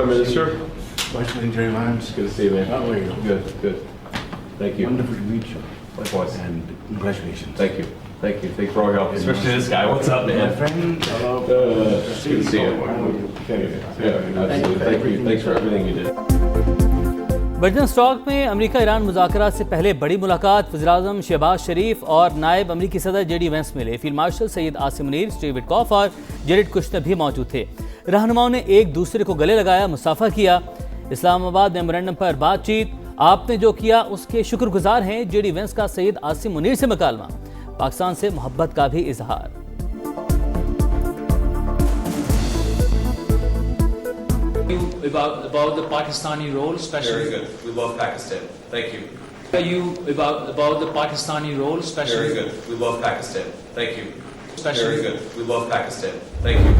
Prime Minister. Vice President Jerry Vance. Good to see you, man. How are you? Good, good. Thank you. Wonderful to meet you. Likewise. And congratulations. Thank you. Thank you. Thanks for all your help, especially this guy. What's up, My man? friend, hello. It's good to see you. Yeah, absolutely. Thank you. Thanks for everything you did. Version stock में America Iran मुज़ाकरात से पहले बड़ी मुलाकात वज़ीर-ए-आज़म शहबाज शरीफ और नायब अमरीकी सदर जेडी वेंस मिले। Field marshal Syed Asim Munir, Steve Witkoff और जेरेड कुश्नर भी मौजूद थे। रहनुमाओं ने एक दूसरे को गले लगाया, मुसाफा किया। इस्लामाबाद मेमोरेंडम पर बातचीत, आपने जो किया उसके शुक्रगुजार हैं। जेडी वेंस का सैयद आसिम मुनीर से मुकालमा, पाकिस्तान से मोहब्बत का भी इजहार। About the Pakistani role, especially. Very good. We love Pakistan. Thank you. Are you about the Pakistani role, especially? Very good. We love Pakistan. Thank you. Especially. Very good. We love Pakistan. Thank you.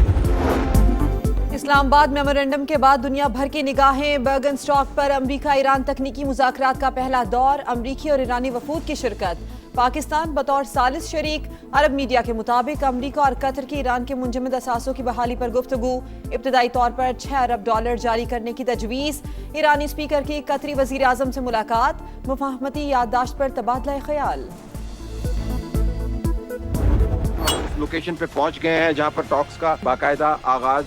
Islamabad memorandum के बाद दुनिया भर की निगाहें बर्गन stock पर अमरीका Iran तकनीकी मुज़ाकरात का पहला दौर, अमरीकी और ईरानी वफूद की शिरकत। पाकिस्तान बतौर सालिस शरीक। अरब मीडिया के मुताबिक अमरीका और कतर की ईरान के मुंजमद असासों की बहाली पर गुफ्तगू, इब्तदाई तौर पर $6 अरब जारी करने की तजवीज़। ईरानी स्पीकर की कतरी वज़ीर आज़म से मुलाकात, मुफाहमती याददाश्त पर तबादला ख्याल। लोकेशन पे पहुंच गए हैं जहां पर टॉक्स का बाकायदा आगाज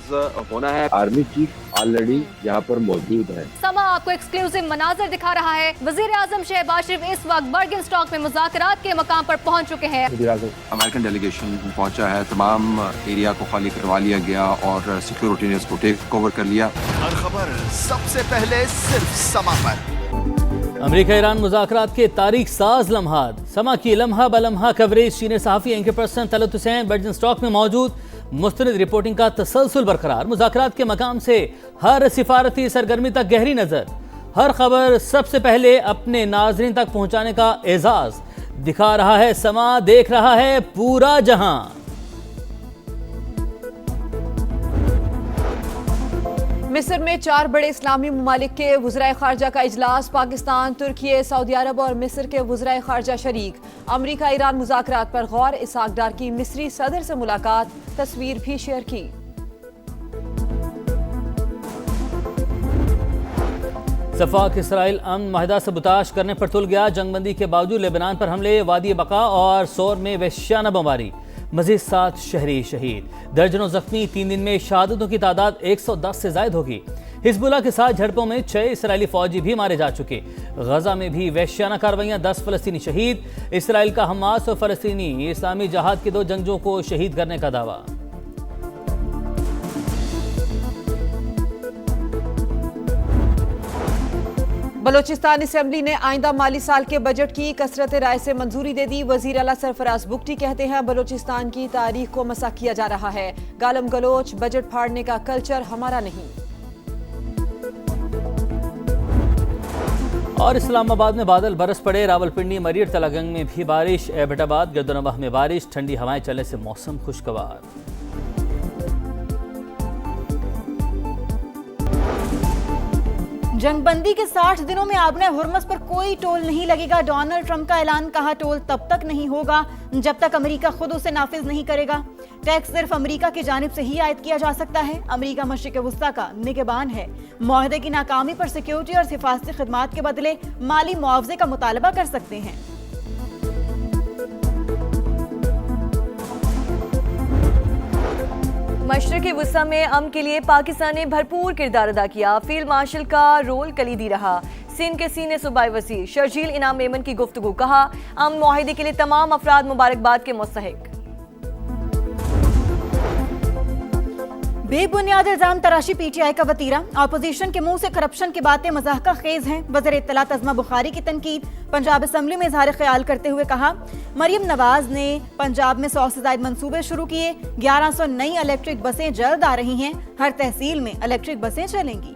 होना है। आर्मी चीफ ऑलरेडी यहां पर मौजूद है। समा आपको एक्सक्लूसिव मनाजर दिखा रहा है। वजीर आजम शहबाज शरीफ इस वक्त बर्गन स्टॉक में मुज़ाकरात के मकाम पर पहुंच चुके हैं। अमेरिकन डेलीगेशन पहुंचा है, तमाम एरिया को खाली करवा लिया गया और सिक्योरिटी ने इसको टेक ओवर कर लिया। हर खबर सबसे पहले सिर्फ समा पर। अमेरिका ईरान मुज़ाकरात के तारीख साज लम्हात, समा की लम्हा बलम्हा कवरेज। सीनियर सहाफ़ी एंकर पर्सन तलत हुसैन बर्जन स्टॉक में मौजूद। मुस्तनद रिपोर्टिंग का तसलसल बरकरार। मुज़ाकरात के मकाम से हर सिफारती सरगर्मी तक गहरी नज़र। हर खबर सबसे पहले अपने नाज़रीन तक पहुँचाने का एजाज़ दिखा रहा है समा, देख रहा है पूरा जहां। मिस्र में 4 बड़े इस्लामी ममालिक के वज़राए ख़ारजा का इजलास। पाकिस्तान, तुर्की, सऊदी अरब और मिस्र के वज़राए ख़ारजा शरीक। अमरीका ईरान मुज़ाकरात पर गौर। इसहाक डार की मिस्री सदर से मुलाकात, तस्वीर भी शेयर की। सफ़ाक इसराइल अमन माहिदा से बुताश करने पर तुल गया। जंगबंदी के बावजूद लेबनान पर हमले, वादी बका और सोर में वहशियाना बमबारी। मज़ीद 7 शहरी शहीद, दर्जनों जख्मी। 3 दिन में शहादतों की तादाद 110 से ज़ायद होगी। हिजबुल्लाह के साथ झड़पों में 6 इसराइली फौजी भी मारे जा चुके। गजा में भी वहशियाना कार्रवाइयाँ, 10 फ़लस्तीनी शहीद। इसराइल का हमास और फ़लस्तीनी इस्लामी जहाद के 2 जंगजों को शहीद करने का दावा। बलोचिस्तान असम्बली ने आइंदा माली साल के बजट की कसरत राय से मंजूरी दे दी। वजीर आला सरफराज बुगटी कहते हैं बलोचिस्तान की तारीख को मसाख किया जा रहा है। गालम गलोच, बजट फाड़ने का कल्चर हमारा नहीं। और इस्लामाबाद में बादल बरस पड़े। रावलपिंडी, मरीर, तलागंग में भी बारिश। एबटाबाद, गर्दनवाह में बारिश। ठंडी हवाएं चलने से मौसम खुशगवार। जंगबंदी के 60 दिनों में आबने हुर्मस पर कोई टोल नहीं लगेगा। डोनाल्ड ट्रंप का ऐलान, कहा टोल तब तक नहीं होगा जब तक अमेरिका खुद उसे नाफिज नहीं करेगा। टैक्स सिर्फ अमेरिका की जानिब से ही आयद किया जा सकता है। अमेरिका मशरिक वस्ता का निगहबान है। मुआहदे की नाकामी पर सिक्योरिटी और हिफाजती खदमात के बदले माली मुआवजे का मुतालबा कर सकते हैं। मशरिक़ी वस्ता में अमन के लिए पाकिस्तान ने भरपूर किरदार अदा किया। फील्ड मार्शल का रोल कलीदी रहा। सिंध के सीनियर सूबाई वज़ीर शर्जील इनाम मेमन की गुफ्तगू, कहा अमन मुआहिदे के लिए तमाम अफराद मुबारकबाद के मुस्तहिक। बेबुनियाद इल्जाम तराशी पीटीआई का वतीरा। अपोजिशन के मुंह से करप्शन की बातें मज़ाक़ खेज हैं। वज़ीर इत्तलात अज़मा बुखारी की तनकीद। पंजाब असम्बली में इजहार ख्याल करते हुए कहा मरियम नवाज ने पंजाब में 100 से ज़ायद मंसूबे शुरू किए। 1100 नई इलेक्ट्रिक बसें जल्द आ रही हैं। हर तहसील में इलेक्ट्रिक बसें चलेंगी।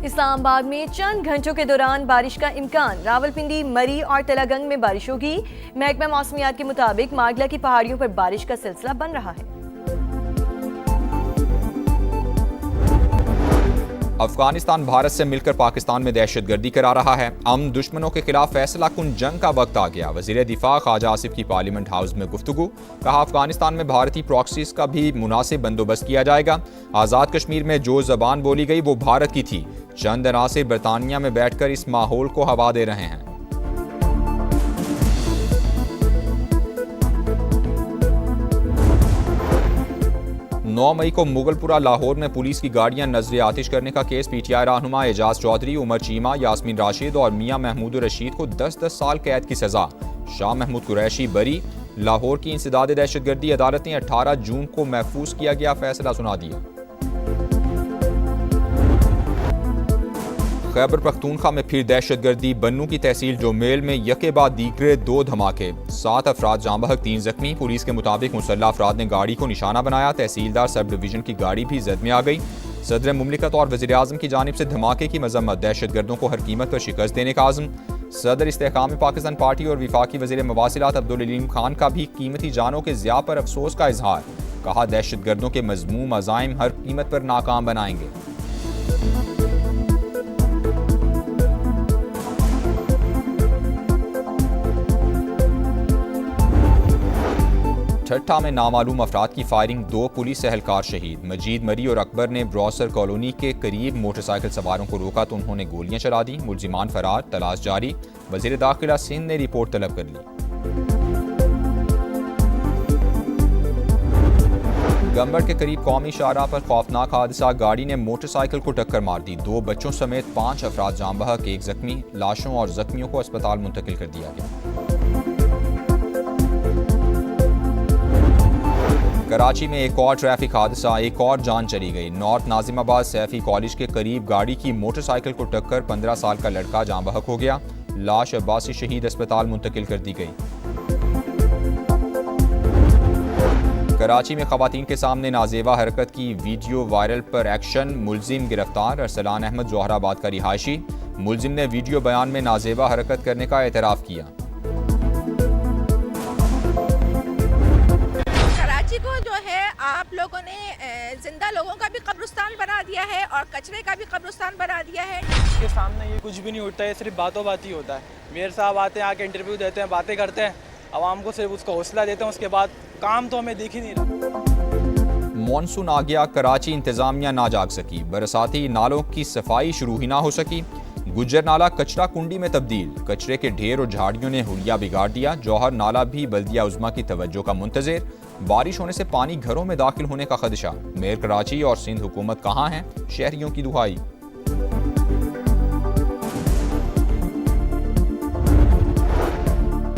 इस्लामाबाद में चंद घंटों के दौरान बारिश का इम्कान। रावलपिंडी, मरी और तलागंग में बारिश होगी। महकमा मौसमियात के मुताबिक मागला की पहाड़ियों पर बारिश का सिलसिला बन रहा है। अफगानिस्तान भारत से मिलकर पाकिस्तान में दहशतगर्दी करा रहा है। अमन दुश्मनों के खिलाफ फैसला कुन जंग का वक्त आ गया। वजीर दिफा ख्वाजा आसिफ की पार्लियामेंट हाउस में गुफ्तगू। कहा अफगानिस्तान में भारतीय प्रॉक्सीज का भी मुनासिब बंदोबस्त किया जाएगा। आज़ाद कश्मीर में जो जबान बोली गई वो भारत की थी। चंद अनासिर बरतानिया में बैठकर इस माहौल को हवा दे रहे हैं। नौ मई को मुगलपुरा लाहौर में पुलिस की गाड़ियां नजर आतिश करने का केस पीटीआई रहनुमा एजाज चौधरी, उमर चीमा, यास्मीन राशिद और मियां महमूद रशीद को 10-10 साल कैद की सजा। शाह महमूद कुरैशी बरी। लाहौर की इंसदाद दहशतगर्दी अदालत ने 18 जून को महफूज किया गया फैसला सुना दिया। खैबर पख्तूनख्वा में फिर दहशतगर्दी। बन्नू की तहसील जोमेल में यके बाद दीगरे 2 धमाके। 7 अफराद जाँ बहक 3 जख्मी। पुलिस के मुताबिक मुसल्लह अफराद ने गाड़ी को निशाना बनाया। तहसीलदार सब डिवीजन की गाड़ी भी जद में आ गई। सदर मुमलिकत और वज़ीर आज़म की जानिब से धमाके की मजम्मत। दहशतगर्दों को हर कीमत पर शिकस्त देने का आज़म। सदर इस्तेहकाम पाकिस्तान पार्टी और विफाकी वज़ीर मवासिलात अब्दुल अलीम खान का भी कीमती जानों के ज़िया पर अफसोस का इजहार। कहा दहशतगर्दों के मजमूम अज़ाइम हर कीमत पर नाकाम बनाएंगे। ठट्ठा में नामालूम अफराद की फायरिंग। 2 पुलिस एहलकार शहीद। मजीद मरी और अकबर ने ब्रॉसर कॉलोनी के करीब मोटरसाइकिल सवारों को रोका तो उन्होंने गोलियां चला दी। मुलजिमान फरार, तलाश जारी। वजीर दाखिला सिंध ने रिपोर्ट तलब कर ली। गंबड़ के करीब कौमी शाहराह पर खौफनाक हादसा। गाड़ी ने मोटरसाइकिल को टक्कर मार दी। 2 बच्चों समेत 5 अफराद जाँ बहक, 1 जख्मी। लाशों और जख्मियों को अस्पताल मुंतकिल कर दिया गया। कराची में एक और ट्रैफिक हादसा। एक और जान चली गई। नॉर्थ नाजिमाबाद सैफी कॉलेज के करीब गाड़ी की मोटरसाइकिल को टक्कर 15 साल का लड़का जाँ बहक हो गया। लाश अब्बासी शहीद अस्पताल मुंतकिल कर दी गई। कराची में खवातीन के सामने नाजेबा हरकत की वीडियो वायरल पर एक्शन। मुलजिम गिरफ्तार। अरसलान अहमद जोहराबाद का रिहायशी। मुलजिम ने वीडियो बयान में नाजेबा हरकत करने का एतराफ़ किया। को जो है आप लोगों ने जिंदा लोगों का भी कब्रिस्तान बना दिया है और कचरे का भी कब्रिस्तान बना दिया है। इसके सामने ये कुछ भी नहीं उठता है, सिर्फ बातों बात ही होता है। मेयर साहब आते हैं, आके इंटरव्यू देते हैं, बातें करते हैं, आवाम को सिर्फ उसका हौसला देते हैं, उसके बाद काम तो हमें दिख ही नहीं रहा। मॉनसून आ गया। कराची इंतजामिया ना जाग सकी। बरसाती नालों की सफाई शुरू ही ना हो सकी। गुज्जर नाला कचरा कुंडी में तब्दील। कचरे के ढेर और झाड़ियों ने हुलिया बिगाड़ दिया। जौहर नाला भी बल्दिया उज़्मा की तवज्जो का मुंतज़िर। बारिश होने से पानी घरों में दाखिल होने का खदशा। मेयर कराची और सिंध हुकूमत कहाँ हैं? शहरियों की दुहाई।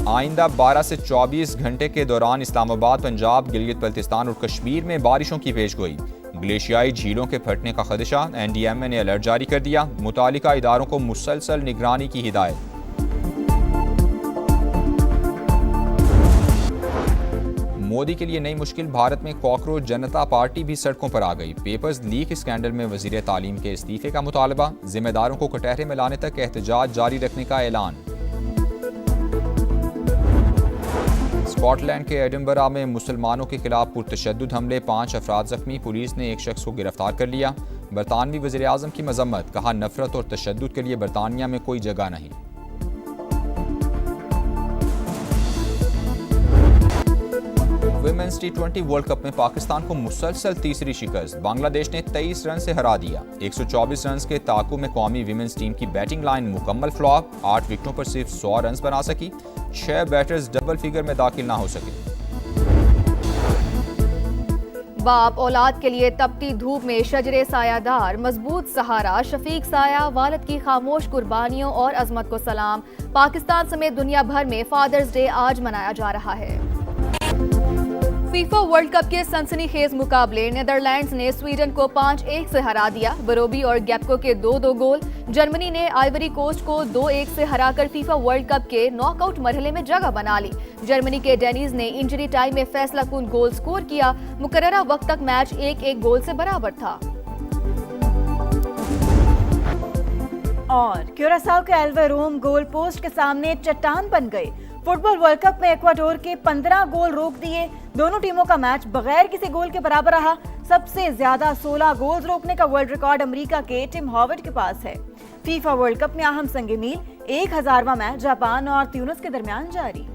आइंदा 12 से 24 घंटे के दौरान इस्लामाबाद, पंजाब, गिलगित बल्तिस्तान और कश्मीर में बारिशों की पेशगोई। ग्लेशियाई झीलों के फटने का खदशा। एनडीएमए ने अलर्ट जारी कर दिया। मुतालिका इदारों को मुसलसल निगरानी की हिदायत। मोदी के लिए नई मुश्किल। भारत में कॉकरोच जनता पार्टी भी सड़कों पर आ गई। पेपर्स लीक स्कैंडल में वजीर तालीम के इस्तीफे का मुतालबा। जिम्मेदारों को कटहरे में लाने तक एहतजाज जारी रखने का ऐलान। स्कॉटलैंड के एडिनबरा में मुसलमानों के खिलाफ पुरतशद्दुद हमले। 5 अफराद जख्मी। पुलिस ने एक शख्स को गिरफ्तार कर लिया। बरतानवी वज़ीर आज़म की मजम्मत। कहा नफरत और तशद्दुद के लिए बरतानिया में कोई जगह नहीं। विमेंस T20 वर्ल्ड कप में पाकिस्तान को मुसलसल तीसरी शिकस्त। बांग्लादेश ने 23 रन से हरा दिया। 124 रन के ताक़ुब में कौमी विमेंस टीम की बैटिंग लाइन मुकम्मल फ्लॉप। 8 विकेटों पर सिर्फ 100 रन बना सकी। 6 बैटर्स डबल फिगर में दाखिल ना हो सके। बाप औलाद के लिए तपती धूप में शजरे सायादार, मजबूत सहारा, शफीक साया, वालिद की खामोश कुर्बानियों और अजमत को सलाम। पाकिस्तान समेत दुनिया भर में फादर्स डे आज मनाया जा रहा है। फीफा वर्ल्ड कप के सनसनीखेज मुकाबले नेदरलैंड्स ने स्वीडन को 5-1 से हरा दिया। बरोबी और गैप्को के 2-2 गोल। जर्मनी ने आइवरी कोस्ट को 2-1 से हराकर फीफा वर्ल्ड कप के नॉकआउट मरहले में जगह बना ली। जर्मनी के डेनिज ने इंजरी टाइम में फैसला कुन गोल स्कोर किया। मुकर्ररा वक्त तक मैच 1-1 गोल से बराबर था। और क्यूरासाओ के एल्वे रोम गोल पोस्ट के सामने चट्टान बन गए। फुटबॉल वर्ल्ड कप में इक्वाडोर के 15 गोल रोक दिए। दोनों टीमों का मैच बगैर किसी गोल के बराबर रहा। सबसे ज्यादा 16 गोल रोकने का वर्ल्ड रिकॉर्ड अमेरिका के टिम हॉवर्ड के पास है। फीफा वर्ल्ड कप में अहम संग मील 1000वां मैच जापान और ट्यूनिस के दरमियान जारी।